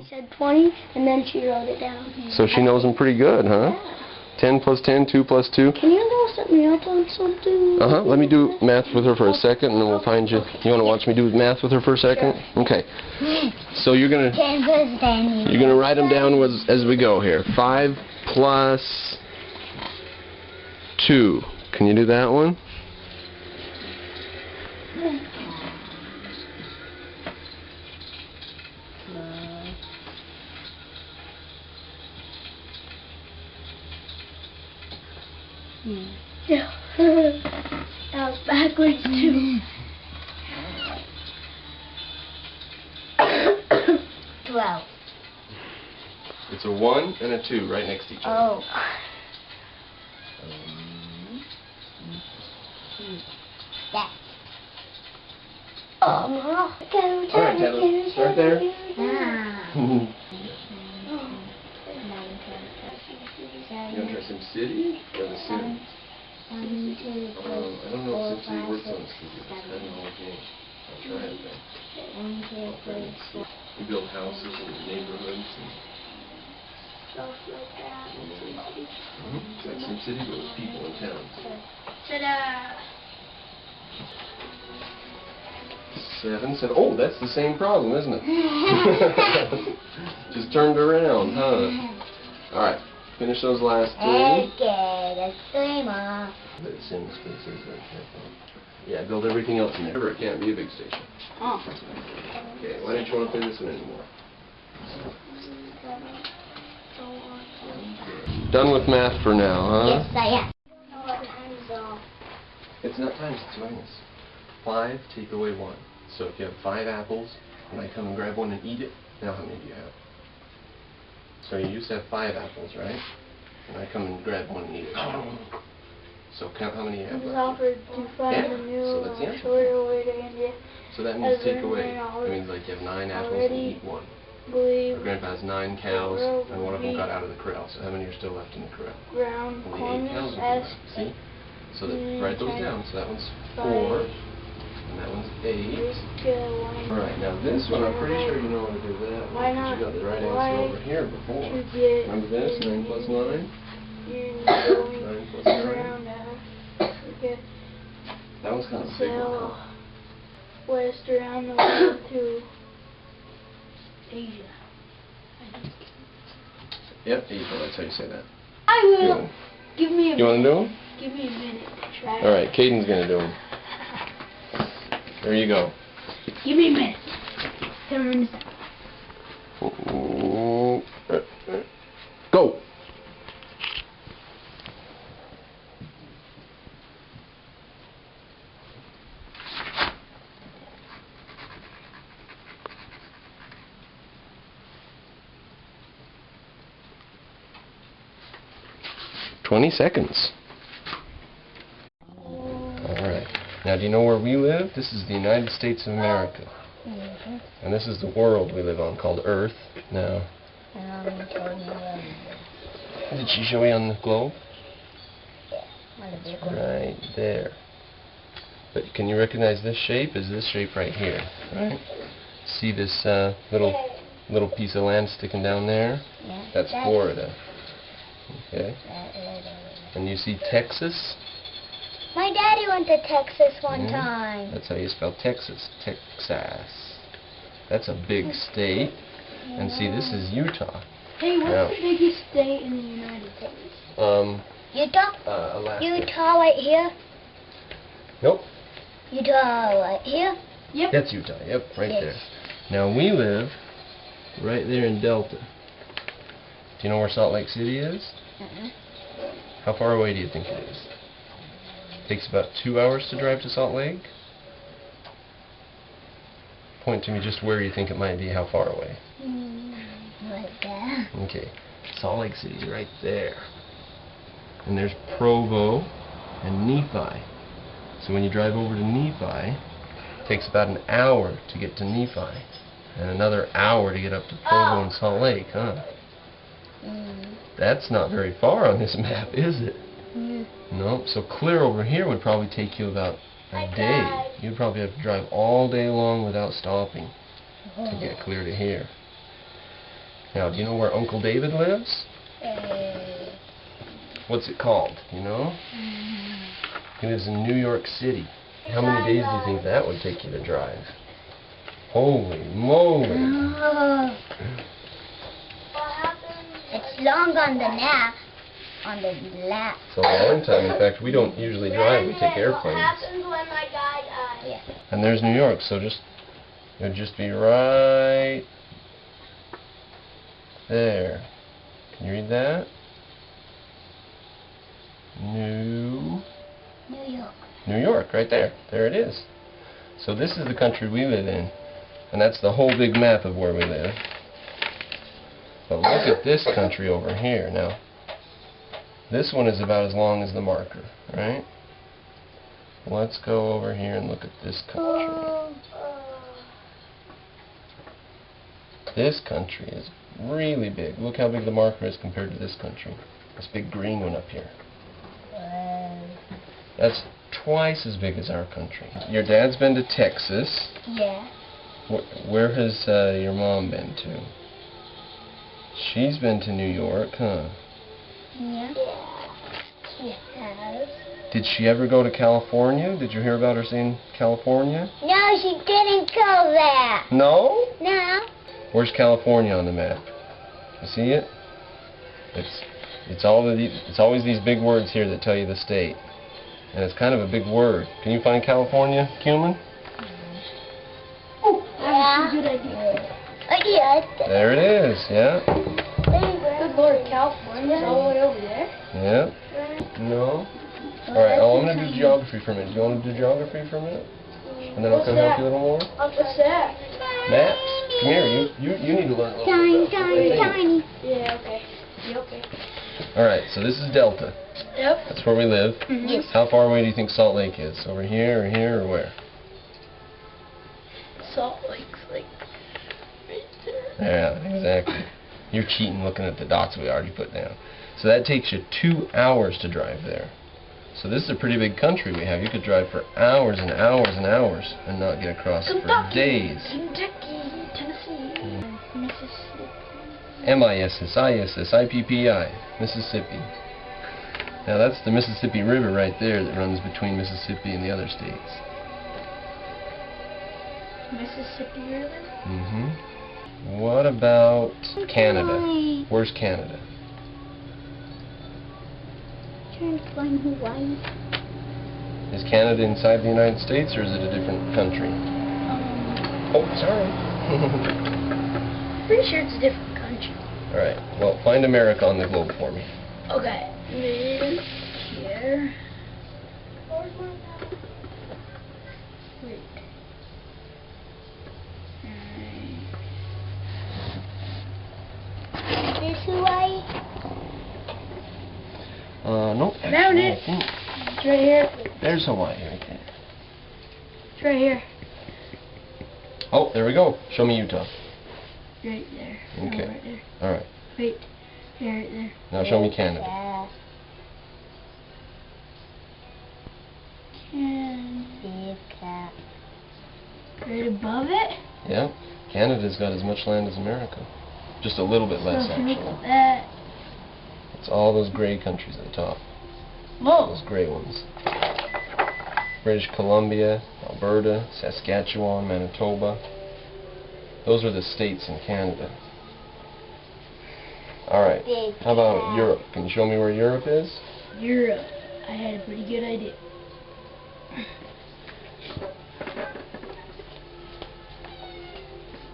said 20, and then she wrote it down. So she knows them pretty good, huh? Yeah. 10 plus 10, 2 plus 2. Can you go set me up on something? Let me do math with her for a second, and then we'll find you. You want to watch me do math with her for a second? Sure. Okay. So you're gonna write them down as we go here. 5 plus 2. Can you do that one? Yeah. That was backwards too. 12. It's a 1 and a 2 right next to each other. Oh. That. Oh, no. Alright, Taylor, start there. You want to try SimCity or The Sims? I don't know if SimCity works on the City. It's kind of an old game. I'll try it then. We build houses in the neighborhoods and Stuff like that. It's like SimCity, but with people in towns. Ta-da! 7. Oh, that's the same problem, isn't it? Just turned around, huh? Alright, finish those last 3. Okay, that's 3 more. The Sim spaces right there. Yeah, build everything else in there. It can't be a big station. Oh. Okay, why don't you want to play this one anymore? Done with math for now, huh? Yes, I am. It's not times, it's minus. 5 take away 1. So if you have 5 apples, and I come and grab one and eat it, now how many do you have? So you used to have 5 apples, right? And I come and grab one and eat it. So count how many you have I was left. offered to find a so that's the new, answer. shorter way to end it. So that means take away. It means like you have 9 apples and eat 1. Our grandpa has 9 cows, and one of them got out of the corral. So how many are still left in the corral? Ground Only 8 cows are left. See? So write those down. So that one's 4, and that one's 8. Alright, now this one, I'm pretty sure you know how to do that one. Because you got the right answer over here before. Remember this? 9 plus 9? 9 plus 9? That one's kind of a big one, huh? West around the world to Asia. Yep, Asia, that's how you say that. I will. Give me a minute. You want to do them? Give me a minute to try. Alright, Caden's going to do them. There you go. Give me a minute. 10 minutes. Go! $20 seconds. Alright. Now do you know where we live? This is the United States of America. And this is the world we live on, called Earth. Now, did she show you on the globe? Right there. But can you recognize this shape? Is this shape right here, right? See this little piece of land sticking down there? That's Florida. Okay. And you see Texas? My daddy went to Texas one time. That's how you spell Texas. Texas. That's a big state. And see, this is Utah. Hey, what's the biggest state in the United States? Utah? Alaska. Utah right here? Nope. Utah right here? Yep. That's Utah, yep, right there. Now we live right there in Delta. Do you know where Salt Lake City is? How far away do you think it is? Takes about 2 hours to drive to Salt Lake. Point to me just where you think it might be, how far away. Right there. Okay, Salt Lake City's right there. And there's Provo and Nephi. So when you drive over to Nephi, it takes about an hour to get to Nephi. And another hour to get up to Provo and Salt Lake, huh? That's not very far on this map, is it? No, so clear over here would probably take you about a day. You'd probably have to drive all day long without stopping to get clear to here. Now, do you know where Uncle David lives? What's it called? You know? He lives in New York City. How many days do you think that would take you to drive? Holy moly! It's long on the nap. On the lap. It's a long time. In fact, we don't usually drive. We take airplanes. Yeah. And there's New York, so it would just be right there. Can you read that? New York. New York, right there. There it is. So this is the country we live in. And that's the whole big map of where we live. But look at this country over here. Now, this one is about as long as the marker, right? Let's go over here and look at this country. This country is really big. Look how big the marker is compared to this country. This big green one up here. That's twice as big as our country. Your dad's been to Texas. Yeah. Where has your mom been to? She's been to New York, huh? Yeah. She has. Did she ever go to California? Did you hear about her seeing California? No, she didn't go there. No? No. Where's California on the map? You see it? It's always these big words here that tell you the state. And it's kind of a big word. Can you find California, Cumin? Oh, that's a good idea. Yeah. There it is, yeah. Good Lord, California's all the way over there? Yeah. No? Alright, I'm going to do geography for a minute. Do you want to do geography for a minute? And then I'll come help you a little more? What's that? Maps? Come here, you need to learn a little bit. Tiny. Yeah, okay. Yeah, okay. Alright, so this is Delta. Yep. That's where we live. Yes. How far away do you think Salt Lake is? Over here, or here, or where? Salt Lake's like right there. Yeah, exactly. You're cheating looking at the dots we already put down. So that takes you 2 hours to drive there. So this is a pretty big country we have. You could drive for hours and hours and hours and not get across for days. Kentucky, Tennessee, Mississippi. Mississippi, Mississippi. Now that's the Mississippi River right there that runs between Mississippi and the other states. Mississippi River? Mm-hmm. What about Canada? Where's Canada? Trying to find Hawaii. Is Canada inside the United States or is it a different country? Oh, sorry. Pretty sure it's a different country. Alright, well, find America on the globe for me. Okay. Then here. Wait. This Hawaii? Nope. Found it. It's right here. There's Hawaii right there. It's right here. Oh, there we go. Show me Utah. Right there. Okay. Oh, right there. Alright. Wait. Yeah, right there. Now show me Canada. Right above it? Yeah. Canada's got as much land as America. Just a little bit less, So if you look actually. at that. It's all those gray countries at the top. Whoa. Those gray ones. British Columbia, Alberta, Saskatchewan, Manitoba. Those are the states in Canada. Alright, how about Europe? Can you show me where Europe is? Europe. I had a pretty good idea.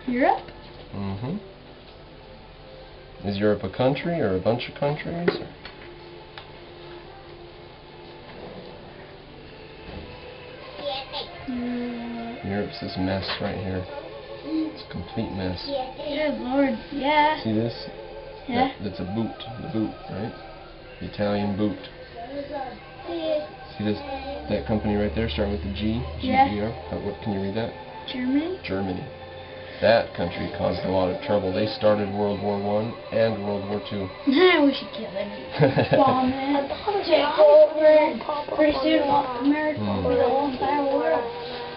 Europe? Mm-hmm. Is Europe a country or a bunch of countries? Europe's this mess right here. It's a complete mess. Good Lord. Yeah. See this? Yeah. That's a boot. The boot, right? The Italian boot. See this? That company right there, starting with the G? Yeah. G-E-R? What, can you read that? Germany? Germany. That country caused a lot of trouble. They started World War I and World War II. We should kill them. Bomb it. Take over. Pretty soon, America will be the whole entire world.